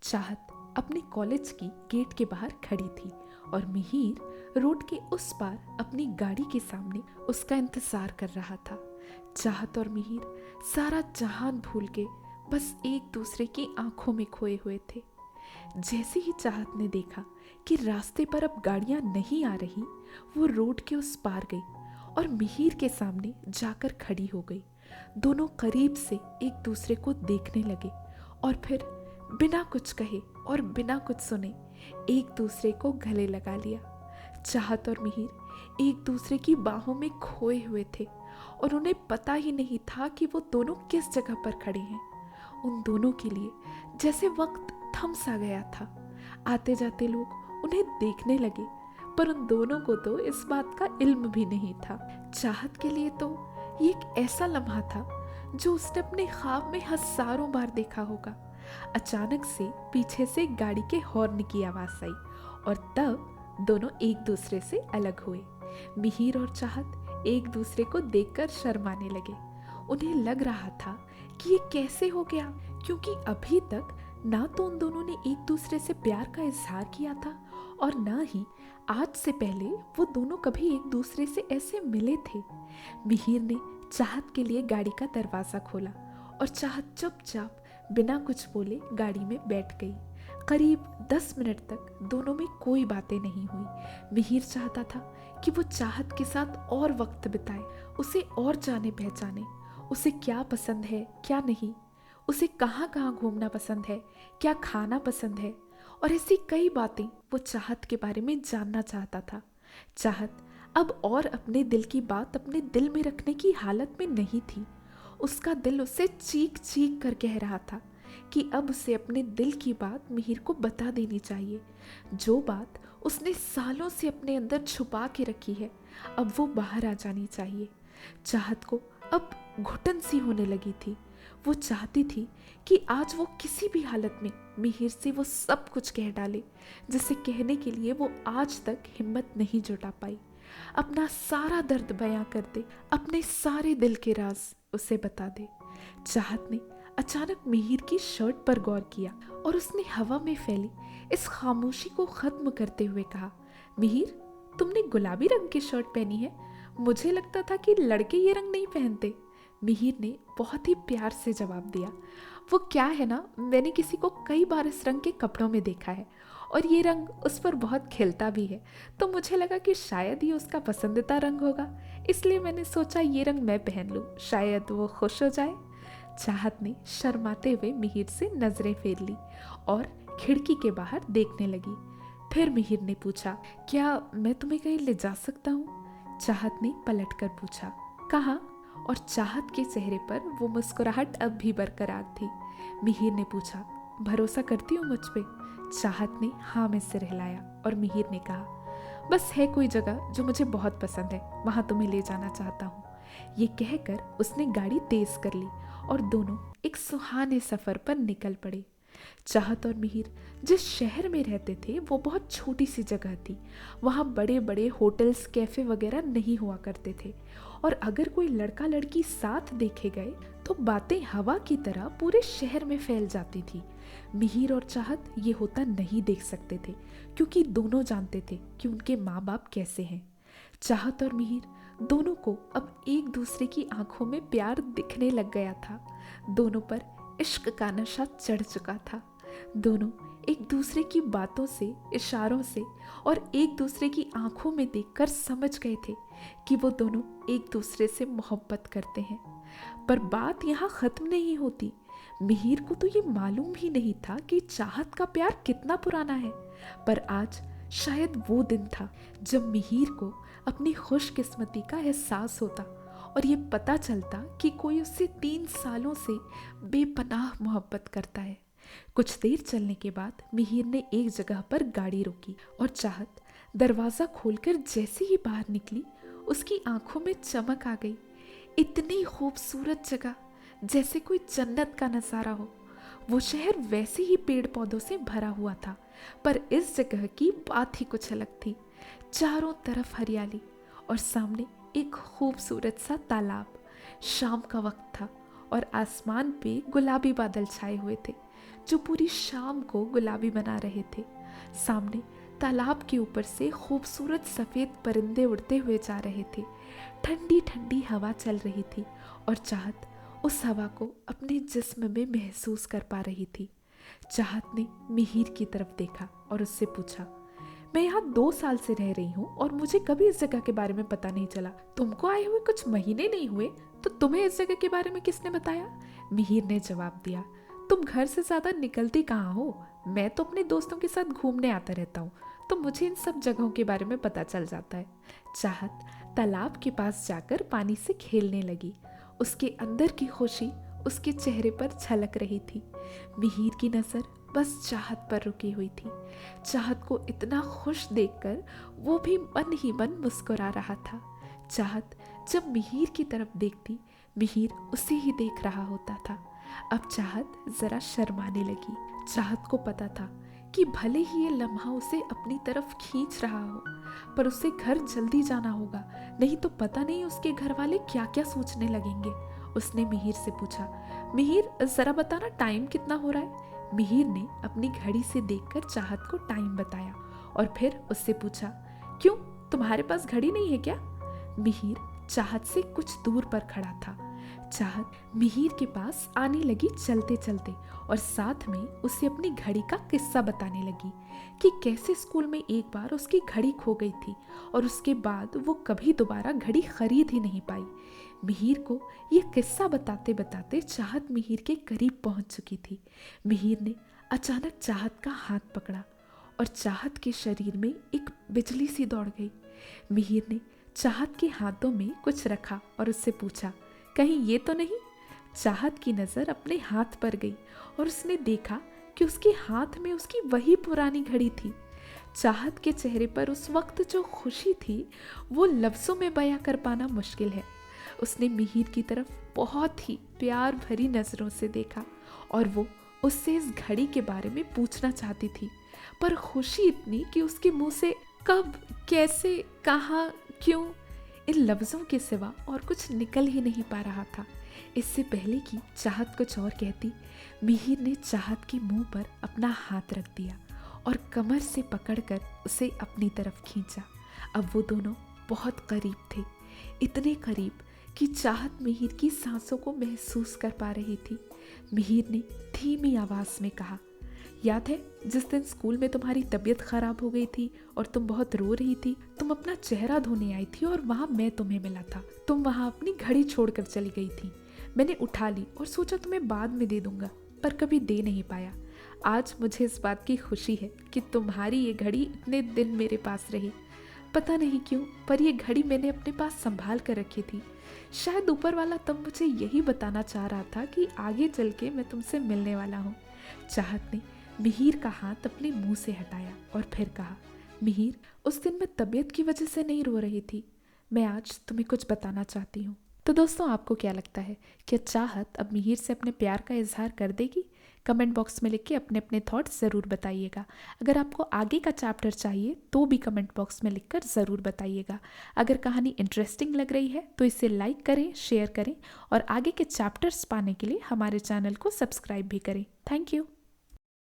चाहत अपने कॉलेज की गेट के बाहर खड़ी थी और मिहिर रोड के उस पार अपनी गाड़ी के सामने उसका इंतजार कर रहा था। चाहत और मिहिर सारा जहान भूल के बस एक दूसरे की आंखों में खोए हुए थे। जैसे ही चाहत ने देखा कि रास्ते पर अब गाड़ियां नहीं आ रही, वो रोड के उस पार गई और मिहिर के सामने जाकर खड़ी हो गई। दोनों करीब से एक दूसरे को देखने लगे और फिर बिना कुछ कहे और बिना कुछ सुने एक दूसरे को गले लगा लिया। चाहत और मिहिर एक दूसरे की बाहों में खोए हुए थे और उन्हें पता ही नहीं था कि वो दोनों किस जगह पर खड़े हैं। उन दोनों के लिए जैसे वक्त थम सा गया था। आते जाते लोग उन्हें देखने लगे, पर उन दोनों को तो इस बात का इल्म भी नहीं था। चाहत के लिए तो ये एक ऐसा लम्हा था जो उसने अपने ख्वाब में हजारों बार देखा होगा। अचानक से पीछे से गाड़ी के हॉर्न की आवाज आई और तब दोनों एक दूसरे से अलग हुए। मिहिर और चाहत एक दूसरे को देखकर शर्माने लगे। उन्हें लग रहा था कि ये कैसे हो गया, क्योंकि अभी तक ना तो उन दोनों ने एक दूसरे से प्यार का इजहार किया था और ना ही आज से पहले वो दोनों कभी एक दूसरे से ऐसे मिले थे। मिहिर ने चाहत के लिए गाड़ी का दरवाजा खोला और चाहत चुपचाप बिना कुछ बोले गाड़ी में बैठ गई। करीब 10 मिनट तक दोनों में कोई बातें नहीं हुई। मिहिर चाहता था कि वो चाहत के साथ और वक्त बिताए, उसे और जाने पहचाने, उसे क्या पसंद है क्या नहीं, उसे कहाँ कहाँ घूमना पसंद है, क्या खाना पसंद है, और ऐसी कई बातें वो चाहत के बारे में जानना चाहता था। चाहत अब और अपने दिल की बात अपने दिल में रखने की हालत में नहीं थी। उसका दिल उसे चीख चीख कर कह रहा था कि अब उसे अपने दिल की बात मिहिर को बता देनी चाहिए। जो बात उसने सालों से अपने अंदर छुपा के रखी है, अब वो बाहर आ जानी चाहिए। चाहत को अब घुटन सी होने लगी थी। वो चाहती थी कि आज वो किसी भी हालत में मिहिर से वो सब कुछ कह डाले, जिसे कहने के लिए वो आज तक हिम्मत नहीं जुटा पाई। अपना सारा दर्द बयां कर दे, अपने सारे दिल के राज उसे बता दे। चाहत ने अचानक मिहिर की शर्ट पर गौर किया और उसने हवा में फैली इस खामोशी को खत्म करते हुए कहा, मिहिर, तुमने गुलाबी रंग की शर्ट पहनी है। मुझे लगता था कि लड़के ये रंग नहीं पहनते। मिहिर ने बहुत ही प्यार से जवाब दिया, वो क्या है ना, मैंने किसी को कई बार इस रंग के कपड़ों में देखा है और ये रंग उस पर बहुत खिलता भी है, तो मुझे लगा कि शायद ये उसका पसंदीदा रंग होगा, इसलिए मैंने सोचा ये रंग मैं पहन लूं, शायद वो खुश हो जाए। चाहत ने शर्माते हुए मिहिर से नजरें फेर ली और खिड़की के बाहर देखने लगी। फिर मिहिर ने पूछा, क्या मैं तुम्हें कहीं ले जा सकता हूँ? चाहत ने पलटकर पूछा, कहाँ? और चाहत के चेहरे पर वो मुस्कुराहट अब भी बरकरार थी। मिहिर ने पूछा, भरोसा करती हो मुझ पे? चाहत ने हाँ में सिर हिलाया और मिहिर ने कहा, बस है कोई जगह जो मुझे बहुत पसंद है, वहां तुम्हें ले जाना चाहता हूँ। ये कहकर उसने गाड़ी तेज कर ली और दोनों एक सुहाने सफर पर निकल पड़े। चाहत और मिहिर जिस शहर में रहते थे वो बहुत छोटी सी जगह थी। वहाँ बड़े बड़े होटल्स, कैफे वगैरह नहीं हुआ करते थे और अगर कोई लड़का लड़की साथ देखे गए तो बातें हवा की तरह पूरे शहर में फैल जाती थी। मिहिर और चाहत ये होता नहीं देख सकते थे, क्योंकि दोनों जानते थे कि उनके माँ बाप कैसे हैं। चाहत और मिहिर दोनों को अब एक दूसरे की आंखों में प्यार दिखने लग गया था। दोनों पर इश्क का नशा चढ़ चुका था। दोनों एक दूसरे की बातों से, इशारों से और एक दूसरे की आंखों में देखकर समझ गए थे कि वो दोनों एक दूसरे से मोहब्बत करते हैं। पर बात यहाँ खत्म नहीं होती। मिहिर को तो ये मालूम ही नहीं था कि चाहत का प्यार कितना पुराना है, पर आज शायद वो दिन था जब मिहिर को अपनी खुशकिस्मती का एहसास होता और ये पता चलता कि कोई उससे 3 सालों से बेपनाह मोहब्बत करता है। कुछ देर चलने के बाद मिहिर ने एक जगह पर गाड़ी रोकी और चाहत दरवाजा खोलकर जैसे ही बाहर निकली, उसकी आंखों में चमक आ गई। इतनी खूबसूरत जगह, जैसे कोई जन्नत का नजारा हो। वो शहर वैसे ही पेड़ पौधों से भरा हुआ था, पर इस जगह की बात ही कुछ अलग थी। चारों तरफ हरियाली और सामने एक खूबसूरत सा तालाब। शाम का वक्त था और आसमान पे गुलाबी बादल छाए हुए थे, जो पूरी शाम को गुलाबी बना रहे थे। सामने तालाब के ऊपर से खूबसूरत सफ़ेद परिंदे उड़ते हुए जा रहे थे। ठंडी ठंडी हवा चल रही थी और चाहत उस हवा को अपने जिस्म में महसूस कर पा रही थी। चाहत ने मिहिर की तरफ देखा और उससे पूछा, मैं यहाँ 2 साल से रह रही हूँ और मुझे कभी इस जगह के बारे में पता नहीं चला। तुमको आए हुए कुछ महीने नहीं हुए तो तुम्हें इस जगह के बारे में किसने बताया? मिहिर ने जवाब दिया, तुम घर से ज़्यादा निकलती कहाँ हो? मैं तो अपने दोस्तों के साथ घूमने आता रहता हूँ, तो मुझे इन सब जगहों के बारे में पता चल जाता है। चाहत तालाब के पास जाकर पानी से खेलने लगी। उसके अंदर की खुशी उसके चेहरे पर झलक रही थी। मिहिर की नज़र बस चाहत पर रुकी हुई थी। चाहत को इतना खुश देखकर वो भी मन ही मन मुस्कुरा रहा था। चाहत जब मिहिर की तरफ देखती, मिहिर उसे ही देख रहा होता था। अब चाहत जरा शर्माने लगी। चाहत को पता था कि भले ही ये लम्हा उसे अपनी तरफ खींच रहा हो, पर उसे घर जल्दी जाना होगा, नहीं तो पता नहीं उसके घर वाले क्या क्या सोचने लगेंगे। उसने मिहिर से पूछा, मिहिर जरा बताना टाइम कितना हो रहा है? मिहिर ने अपनी घड़ी से देखकर चाहत को टाइम बताया और फिर उससे पूछा, क्यों, तुम्हारे पास घड़ी नहीं है क्या? मिहिर चाहत से कुछ दूर पर खड़ा था। चाहत मिहिर के पास आने लगी चलते चलते और साथ में उसे अपनी घड़ी का किस्सा बताने लगी कि कैसे स्कूल में एक बार उसकी घड़ी खो गई थी और उसके बाद वो कभी दोबारा घड़ी खरीद ही नहीं पाई। मिहिर को ये किस्सा बताते बताते चाहत मिहिर के करीब पहुंच चुकी थी। मिहिर ने अचानक चाहत का हाथ पकड़ा और चाहत के शरीर में एक बिजली सी दौड़ गई। मिहिर ने चाहत के हाथों में कुछ रखा और उससे पूछा, कहीं ये तो नहीं? चाहत की नज़र अपने हाथ पर गई और उसने देखा कि उसके हाथ में उसकी वही पुरानी घड़ी थी। चाहत के चेहरे पर उस वक्त जो खुशी थी वो लफ्ज़ों में बयां कर पाना मुश्किल है। उसने मिहिर की तरफ बहुत ही प्यार भरी नज़रों से देखा और वो उससे इस घड़ी के बारे में पूछना चाहती थी, पर खुशी इतनी कि उसके मुंह से कब, कैसे, कहाँ, क्यों, इन लफ्ज़ों के सिवा और कुछ निकल ही नहीं पा रहा था। इससे पहले कि चाहत कुछ और कहती, मिहिर ने चाहत के मुंह पर अपना हाथ रख दिया और कमर से पकड़कर उसे अपनी तरफ खींचा। अब वो दोनों बहुत करीब थे, इतने करीब कि चाहत मिहिर की सांसों को महसूस कर पा रही थी। मिहिर ने धीमी आवाज़ में कहा, याद है जिस दिन स्कूल में तुम्हारी तबीयत खराब हो गई थी और तुम बहुत रो रही थी? तुम अपना चेहरा धोने आई थी और वहाँ मैं तुम्हें मिला था। तुम वहाँ अपनी घड़ी छोड़कर चली गई थी। मैंने उठा ली और सोचा तुम्हें बाद में दे दूंगा, पर कभी दे नहीं पाया। आज मुझे इस बात की खुशी है कि तुम्हारी ये घड़ी इतने दिन मेरे पास रही। पता नहीं क्यों, पर ये घड़ी मैंने अपने पास संभाल कर रखी थी। शायद ऊपर वाला तब मुझे यही बताना चाह रहा था कि आगे चल के मैं तुमसे मिलने वाला हूँ। चाहत ने मिहिर का हाथ अपने मुंह से हटाया और फिर कहा, मिहिर, उस दिन मैं तबीयत की वजह से नहीं रो रही थी। मैं आज तुम्हें कुछ बताना चाहती हूँ। तो दोस्तों, आपको क्या लगता है, क्या चाहत अब मिहिर से अपने प्यार का इजहार कर देगी? कमेंट बॉक्स में लिख के अपने अपने थॉट्स ज़रूर बताइएगा। अगर आपको आगे का चैप्टर चाहिए तो भी कमेंट बॉक्स में लिखकर ज़रूर बताइएगा। अगर कहानी इंटरेस्टिंग लग रही है तो इसे लाइक करें, शेयर करें और आगे के चैप्टर्स पाने के लिए हमारे चैनल को सब्सक्राइब भी करें। Thank you.